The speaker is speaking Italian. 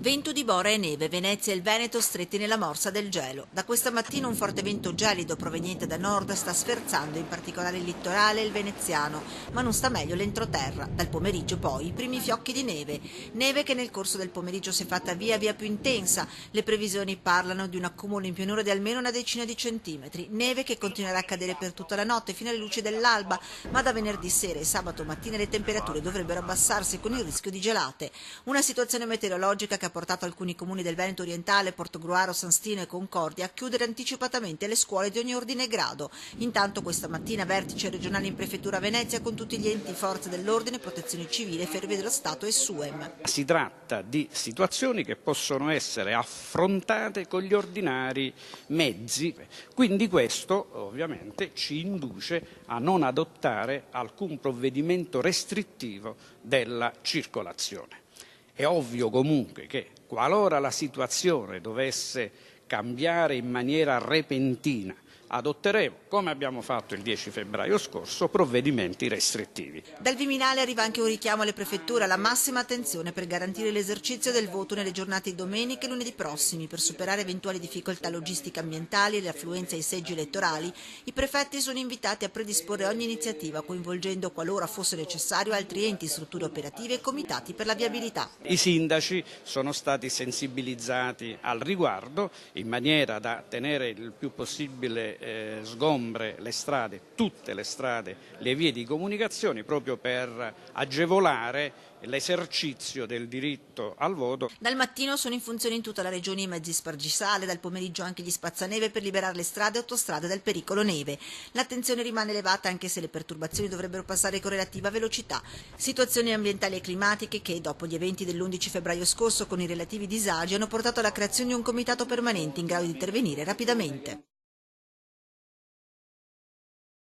Vento di bora e neve, Venezia e il Veneto stretti nella morsa del gelo. Da questa mattina un forte vento gelido proveniente da nord sta sferzando in particolare il litorale e il veneziano, ma non sta meglio l'entroterra. Dal pomeriggio poi i primi fiocchi di neve. Neve che nel corso del pomeriggio si è fatta via via più intensa. Le previsioni parlano di un accumulo in pianura di almeno una decina di centimetri. Neve che continuerà a cadere per tutta la notte fino alle luci dell'alba, ma da venerdì sera e sabato mattina le temperature dovrebbero abbassarsi con il rischio di gelate. Una situazione meteorologica che ha portato alcuni comuni del Veneto orientale, Portogruaro, San Stino e Concordia a chiudere anticipatamente le scuole di ogni ordine e grado. Intanto questa mattina vertice regionale in prefettura a Venezia con tutti gli enti, forze dell'ordine, protezione civile, ferrovie dello Stato e SUEM. Si tratta di situazioni che possono essere affrontate con gli ordinari mezzi, quindi questo ovviamente ci induce a non adottare alcun provvedimento restrittivo della circolazione. È ovvio comunque che qualora la situazione dovesse cambiare in maniera repentina, adotteremo, come abbiamo fatto il 10 febbraio scorso, provvedimenti restrittivi. Dal Viminale arriva anche un richiamo alle prefetture alla massima attenzione per garantire l'esercizio del voto nelle giornate di domenica e lunedì prossimi. Per superare eventuali difficoltà logistiche ambientali e le affluenze ai seggi elettorali, i prefetti sono invitati a predisporre ogni iniziativa coinvolgendo, qualora fosse necessario, altri enti, strutture operative e comitati per la viabilità. I sindaci sono stati sensibilizzati al riguardo in maniera da tenere il più possibile sgombre le strade, tutte le strade, le vie di comunicazione proprio per agevolare l'esercizio del diritto al voto. Dal mattino sono in funzione in tutta la regione i mezzi spargisale, dal pomeriggio anche gli spazzaneve per liberare le strade e autostrade dal pericolo neve. L'attenzione rimane elevata anche se le perturbazioni dovrebbero passare con relativa velocità. Situazioni ambientali e climatiche che, dopo gli eventi dell'11 febbraio scorso con i relativi disagi, hanno portato alla creazione di un comitato permanente in grado di intervenire rapidamente.